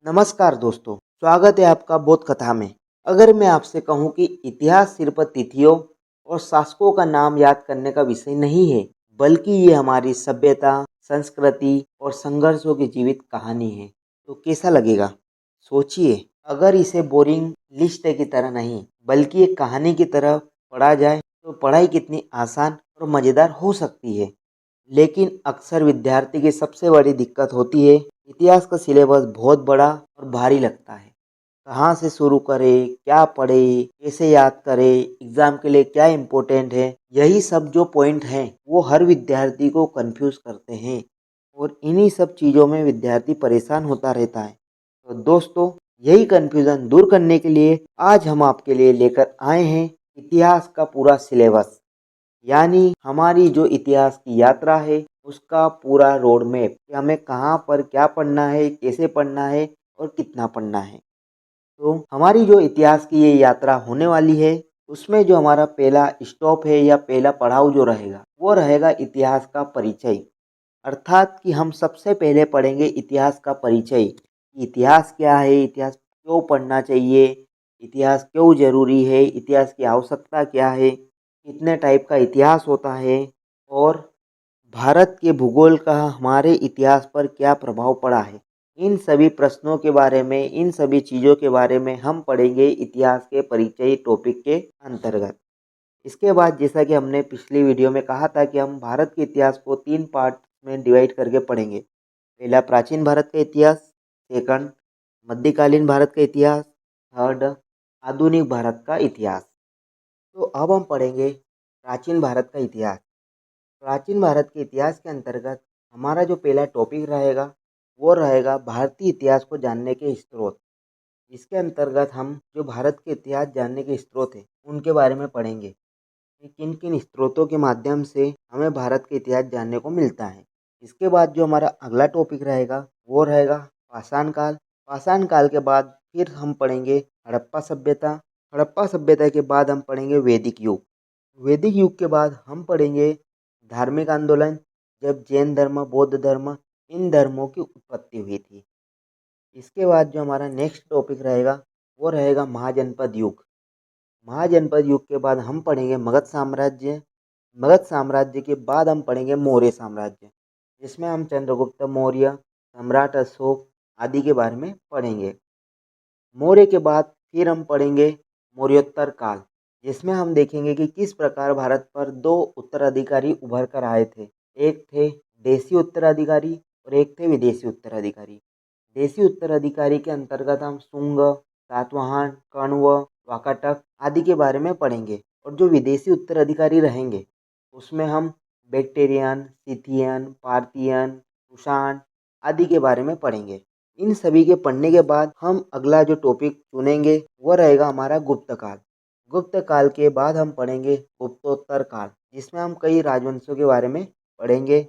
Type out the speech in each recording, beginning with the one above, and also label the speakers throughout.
Speaker 1: नमस्कार दोस्तों, स्वागत है आपका बोध कथा में। अगर मैं आपसे कहूं कि इतिहास सिर्फ तिथियों और शासकों का नाम याद करने का विषय नहीं है, बल्कि ये हमारी सभ्यता, संस्कृति और संघर्षों की जीवित कहानी है, तो कैसा लगेगा? सोचिए, अगर इसे बोरिंग लिस्ट की तरह नहीं, बल्कि एक कहानी की तरह पढ़ा जाए, तो पढ़ाई कितनी आसान और मज़ेदार हो सकती है। लेकिन अक्सर विद्यार्थी की सबसे बड़ी दिक्कत होती है, इतिहास का सिलेबस बहुत बड़ा और भारी लगता है। कहाँ से शुरू करें, क्या पढ़ें, कैसे याद करें, एग्ज़ाम के लिए क्या इम्पोर्टेंट है, यही सब जो पॉइंट हैं वो हर विद्यार्थी को कंफ्यूज करते हैं और इन्हीं सब चीज़ों में विद्यार्थी परेशान होता रहता है। तो दोस्तों, यही कन्फ्यूज़न दूर करने के लिए आज हम आपके लिए लेकर आए हैं इतिहास का पूरा सिलेबस। यानी हमारी जो इतिहास की यात्रा है उसका पूरा रोड मैप कि हमें कहाँ पर क्या पढ़ना है, कैसे पढ़ना है और कितना पढ़ना है। तो हमारी जो इतिहास की ये यात्रा होने वाली है उसमें जो हमारा पहला स्टॉप है या पहला पड़ाव जो रहेगा वो रहेगा इतिहास का परिचय। अर्थात कि हम सबसे पहले पढ़ेंगे इतिहास का परिचय। इतिहास क्या है, इतिहास क्यों पढ़ना चाहिए, इतिहास क्यों ज़रूरी है, इतिहास की आवश्यकता क्या है, कितने टाइप का इतिहास होता है और भारत के भूगोल का हमारे इतिहास पर क्या प्रभाव पड़ा है। इन सभी प्रश्नों के बारे में, इन सभी चीज़ों के बारे में हम पढ़ेंगे इतिहास के परिचय टॉपिक के अंतर्गत। इसके बाद जैसा कि हमने पिछली वीडियो में कहा था कि हम भारत के इतिहास को 3 पार्ट में डिवाइड करके पढ़ेंगे। पहला प्राचीन भारत का इतिहास, सेकंड मध्यकालीन भारत का इतिहास, थर्ड आधुनिक भारत का इतिहास। तो अब हम पढ़ेंगे प्राचीन भारत का इतिहास। प्राचीन भारत के इतिहास के अंतर्गत हमारा जो पहला टॉपिक रहेगा वो रहेगा भारतीय इतिहास को जानने के स्रोत। इसके अंतर्गत हम जो भारत के इतिहास जानने के स्रोत हैं उनके बारे में पढ़ेंगे कि किन किन स्रोतों के माध्यम से हमें भारत के इतिहास जानने को मिलता है। इसके बाद जो हमारा अगला टॉपिक रहेगा वो रहेगा पाषाण काल। पाषाण काल के बाद फिर हम पढ़ेंगे हड़प्पा सभ्यता। हड़प्पा सभ्यता के बाद हम पढ़ेंगे वैदिक युग। वैदिक युग के बाद हम पढ़ेंगे धार्मिक आंदोलन, जब जैन धर्म, बौद्ध धर्म, इन धर्मों की उत्पत्ति हुई थी। इसके बाद जो हमारा नेक्स्ट टॉपिक रहेगा वो रहेगा महाजनपद युग। महाजनपद युग के बाद हम पढ़ेंगे मगध साम्राज्य। मगध साम्राज्य के बाद हम पढ़ेंगे मौर्य साम्राज्य, जिसमें हम चंद्रगुप्त मौर्य, सम्राट अशोक आदि के बारे में पढ़ेंगे। मौर्य के बाद फिर हम पढ़ेंगे मौर्योत्तर काल, जिसमें हम देखेंगे कि किस प्रकार भारत पर दो उत्तराधिकारी उभर कर आए थे। एक थे देसी उत्तराधिकारी और एक थे विदेशी उत्तराधिकारी। देसी उत्तराधिकारी के अंतर्गत हम शुंग, सातवाहन, कण्व, वाकाटक आदि के बारे में पढ़ेंगे और जो विदेशी उत्तराधिकारी रहेंगे उसमें हम बैक्टेरियन, सिथियन, पार्थियन, कुषाण आदि के बारे में पढ़ेंगे। इन सभी के पढ़ने के बाद हम अगला जो टॉपिक चुनेंगे वो रहेगा हमारा गुप्त काल। गुप्त काल के बाद हम पढ़ेंगे गुप्तोत्तर काल, जिसमें हम कई राजवंशों के बारे में पढ़ेंगे।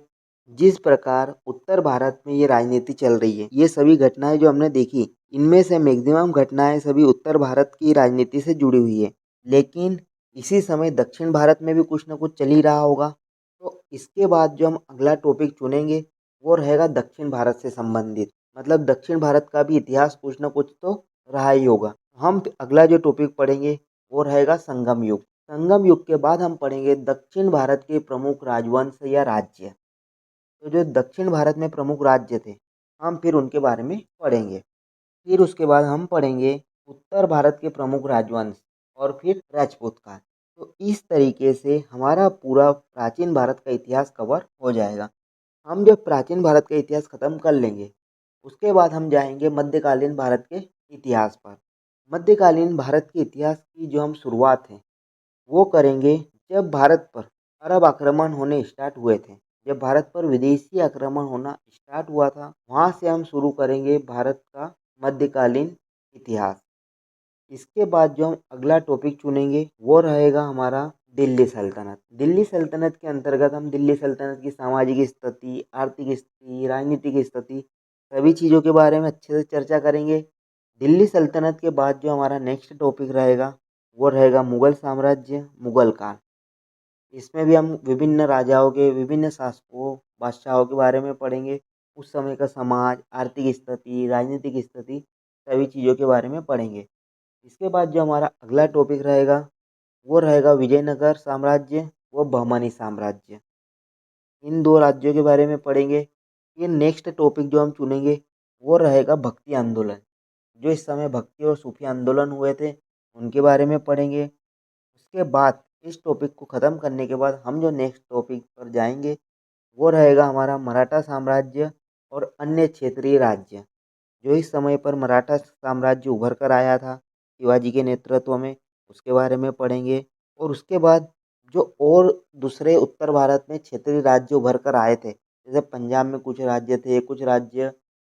Speaker 1: जिस प्रकार उत्तर भारत में ये राजनीति चल रही है, ये सभी घटनाएं जो हमने देखी, इनमें से मैक्सिमम घटनाएं सभी उत्तर भारत की राजनीति से जुड़ी हुई है। लेकिन इसी समय दक्षिण भारत में भी कुछ न कुछ चल ही रहा होगा। तो इसके बाद जो हम अगला टॉपिक चुनेंगे वो रहेगा दक्षिण भारत से संबंधित, मतलब दक्षिण भारत का भी इतिहास कुछ न कुछ तो रहा ही होगा। हम अगला जो टॉपिक पढ़ेंगे वो रहेगा संगम युग। संगम युग के बाद हम पढ़ेंगे दक्षिण भारत के प्रमुख राजवंश या राज्य। तो जो दक्षिण भारत में प्रमुख राज्य थे हम फिर उनके बारे में पढ़ेंगे। फिर उसके बाद हम पढ़ेंगे उत्तर भारत के प्रमुख राजवंश और फिर राजपूत काल। तो इस तरीके से हमारा पूरा प्राचीन भारत का इतिहास कवर हो जाएगा। हम जब प्राचीन भारत का इतिहास खत्म कर लेंगे उसके बाद हम जाएंगे मध्यकालीन भारत के इतिहास पर। मध्यकालीन भारत के इतिहास की जो हम शुरुआत है वो करेंगे जब भारत पर अरब आक्रमण होने स्टार्ट हुए थे। जब भारत पर विदेशी आक्रमण होना स्टार्ट हुआ था वहाँ से हम शुरू करेंगे भारत का मध्यकालीन इतिहास। इसके बाद जो हम अगला टॉपिक चुनेंगे वो रहेगा हमारा दिल्ली सल्तनत। दिल्ली सल्तनत के अंतर्गत हम दिल्ली सल्तनत की सामाजिक स्थिति, आर्थिक स्थिति, राजनीतिक स्थिति सभी चीज़ों के बारे में अच्छे से चर्चा करेंगे। दिल्ली सल्तनत के बाद जो हमारा नेक्स्ट टॉपिक रहेगा वो रहेगा मुगल साम्राज्य, मुगल काल। इसमें भी हम विभिन्न राजाओं के, विभिन्न शासकों, बादशाहों के बारे में पढ़ेंगे, उस समय का समाज, आर्थिक स्थिति, राजनीतिक स्थिति, सभी चीज़ों के बारे में पढ़ेंगे। इसके बाद जो हमारा अगला टॉपिक रहेगा वो रहेगा विजयनगर साम्राज्य व बहमनी साम्राज्य। इन दो राज्यों के बारे में पढ़ेंगे। ये नेक्स्ट टॉपिक जो हम चुनेंगे वो रहेगा भक्ति आंदोलन। जो इस समय भक्ति और सूफी आंदोलन हुए थे उनके बारे में पढ़ेंगे। उसके बाद इस टॉपिक को ख़त्म करने के बाद हम जो नेक्स्ट टॉपिक पर जाएंगे वो रहेगा हमारा मराठा साम्राज्य और अन्य क्षेत्रीय राज्य। जो इस समय पर मराठा साम्राज्य उभर कर आया था शिवाजी के नेतृत्व में, उसके बारे में पढ़ेंगे। और उसके बाद जो और दूसरे उत्तर भारत में क्षेत्रीय राज्य उभर कर आए थे, जैसे पंजाब में कुछ राज्य थे, कुछ राज्य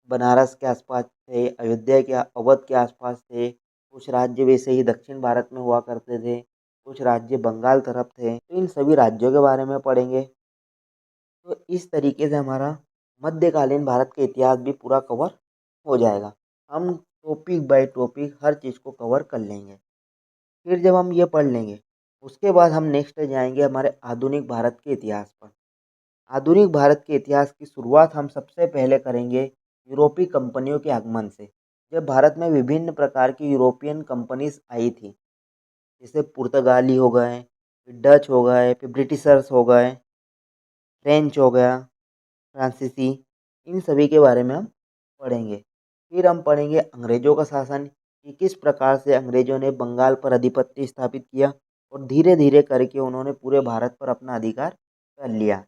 Speaker 1: बनारस के आसपास थे, अयोध्या के अवध के आसपास थे, कुछ राज्य वैसे ही दक्षिण भारत में हुआ करते थे, कुछ राज्य बंगाल तरफ थे। तो इन सभी राज्यों के बारे में पढ़ेंगे। तो इस तरीके से हमारा मध्यकालीन भारत का इतिहास भी पूरा कवर हो जाएगा। हम टॉपिक बाय टॉपिक हर चीज़ को कवर कर लेंगे। फिर जब हम ये पढ़ लेंगे उसके बाद हम नेक्स्ट जाएंगे हमारे आधुनिक भारत के इतिहास पर। आधुनिक भारत के इतिहास की शुरुआत हम सबसे पहले करेंगे यूरोपीय कंपनियों के आगमन से। जब भारत में विभिन्न प्रकार की यूरोपियन कंपनीज आई थी, जैसे पुर्तगाली हो गए, फिर डच हो गए, फिर ब्रिटिशर्स हो गए, फ्रेंच हो गया, फ्रांसीसी, इन सभी के बारे में हम पढ़ेंगे। फिर हम पढ़ेंगे अंग्रेज़ों का शासन कि किस प्रकार से अंग्रेज़ों ने बंगाल पर अधिपत्य स्थापित किया और धीरे धीरे करके उन्होंने पूरे भारत पर अपना अधिकार कर लिया।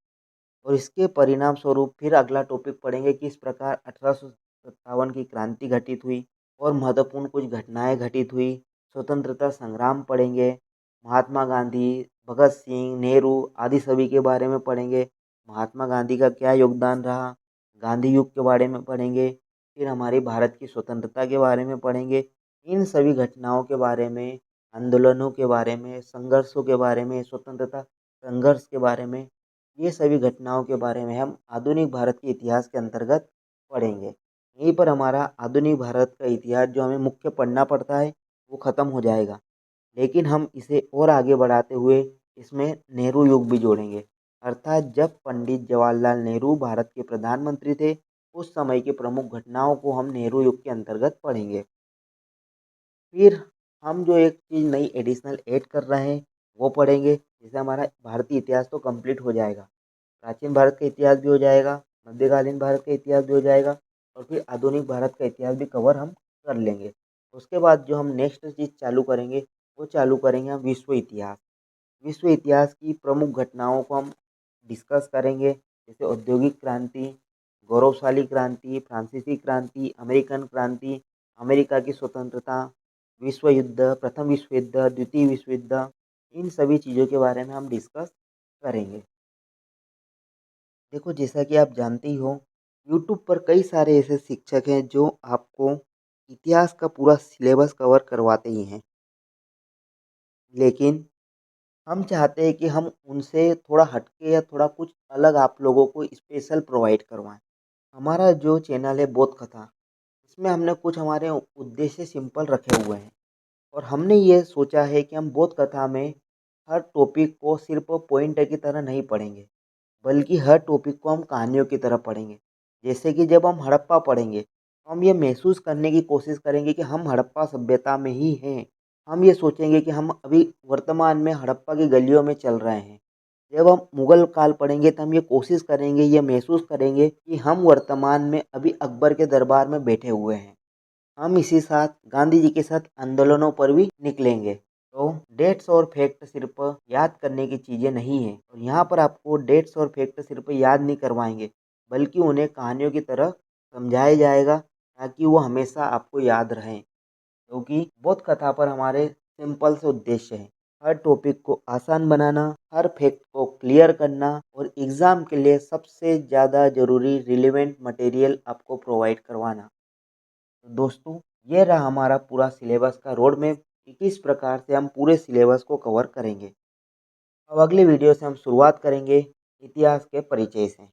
Speaker 1: और इसके परिणाम स्वरूप फिर अगला टॉपिक पढ़ेंगे किस प्रकार 1857 की क्रांति घटित हुई और महत्वपूर्ण कुछ घटनाएं घटित हुई। स्वतंत्रता संग्राम पढ़ेंगे, महात्मा गांधी, भगत सिंह, नेहरू आदि सभी के बारे में पढ़ेंगे। महात्मा गांधी का क्या योगदान रहा, गांधी युग के बारे में पढ़ेंगे। फिर हमारी भारत की स्वतंत्रता के बारे में पढ़ेंगे। इन सभी घटनाओं के बारे में, आंदोलनों के बारे में, संघर्षों के बारे में, स्वतंत्रता संघर्ष के बारे में, ये सभी घटनाओं के बारे में हम आधुनिक भारत के इतिहास के अंतर्गत पढ़ेंगे। यहीं पर हमारा आधुनिक भारत का इतिहास जो हमें मुख्य पढ़ना पड़ता है वो ख़त्म हो जाएगा। लेकिन हम इसे और आगे बढ़ाते हुए इसमें नेहरू युग भी जोड़ेंगे। अर्थात जब पंडित जवाहरलाल नेहरू भारत के प्रधानमंत्री थे उस समय की प्रमुख घटनाओं को हम नेहरू युग के अंतर्गत पढ़ेंगे। फिर हम जो एक चीज़ नई एडिशनल ऐड कर रहे हैं वो पढ़ेंगे। जैसे हमारा भारतीय इतिहास तो कंप्लीट हो जाएगा, प्राचीन भारत का इतिहास भी हो जाएगा, मध्यकालीन भारत का इतिहास भी हो जाएगा और फिर आधुनिक भारत का इतिहास भी कवर हम कर लेंगे। उसके बाद जो हम नेक्स्ट चीज़ चालू करेंगे वो चालू करेंगे हम विश्व इतिहास। विश्व इतिहास की प्रमुख घटनाओं को हम डिस्कस करेंगे, जैसे औद्योगिक क्रांति, गौरवशाली क्रांति, फ्रांसीसी क्रांति, अमेरिकन क्रांति, अमेरिका की स्वतंत्रता, विश्व युद्ध, प्रथम विश्व युद्ध, द्वितीय विश्व युद्ध, इन सभी चीज़ों के बारे में हम डिस्कस करेंगे। देखो जैसा कि आप जानते ही हो, यूट्यूब पर कई सारे ऐसे शिक्षक हैं जो आपको इतिहास का पूरा सिलेबस कवर करवाते ही हैं, लेकिन हम चाहते हैं कि हम उनसे थोड़ा हटके या थोड़ा कुछ अलग आप लोगों को स्पेशल प्रोवाइड करवाएं। हमारा जो चैनल है बोध कथा, इसमें हमने कुछ हमारे उद्देश्य सिंपल रखे हुए हैं और हमने ये सोचा है कि हम बोध कथा में हर टॉपिक को सिर्फ पॉइंट की तरह नहीं पढ़ेंगे, बल्कि हर टॉपिक को हम कहानियों की तरह पढ़ेंगे। जैसे कि जब हम हड़प्पा पढ़ेंगे तो हम ये महसूस करने की कोशिश करेंगे कि हम हड़प्पा सभ्यता में ही हैं। हम ये सोचेंगे कि हम अभी वर्तमान में हड़प्पा की गलियों में चल रहे हैं। जब हम मुगल काल पढ़ेंगे तो हम ये कोशिश करेंगे, ये महसूस करेंगे कि हम वर्तमान में अभी अकबर के दरबार में बैठे हुए हैं। हम इसी साथ गांधी जी के साथ आंदोलनों पर भी निकलेंगे। तो डेट्स और फैक्ट सिर्फ याद करने की चीज़ें नहीं है और यहाँ पर आपको डेट्स और फैक्ट सिर्फ याद नहीं करवाएंगे, बल्कि उन्हें कहानियों की तरह समझाया जाएगा ताकि वो हमेशा आपको याद रहें। क्योंकि बोध कथा पर हमारे सिंपल से उद्देश्य है, हर टॉपिक को आसान बनाना, हर फैक्ट को क्लियर करना और एग्ज़ाम के लिए सबसे ज़्यादा ज़रूरी रिलेवेंट मटेरियल आपको प्रोवाइड करवाना। तो दोस्तों ये रहा हमारा पूरा सिलेबस का रोड मैप कि किस प्रकार से हम पूरे सिलेबस को कवर करेंगे। अब अगले वीडियो से हम शुरुआत करेंगे इतिहास के परिचय से।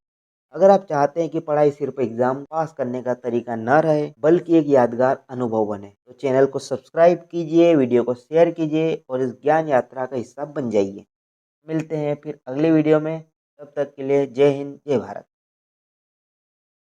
Speaker 1: अगर आप चाहते हैं कि पढ़ाई सिर्फ एग्जाम पास करने का तरीका न रहे बल्कि एक यादगार अनुभव बने, तो चैनल को सब्सक्राइब कीजिए, वीडियो को शेयर कीजिए और इस ज्ञान यात्रा का हिस्सा बन जाइए। मिलते हैं फिर अगले वीडियो में, तब तक के लिए जय हिंद, जय भारत।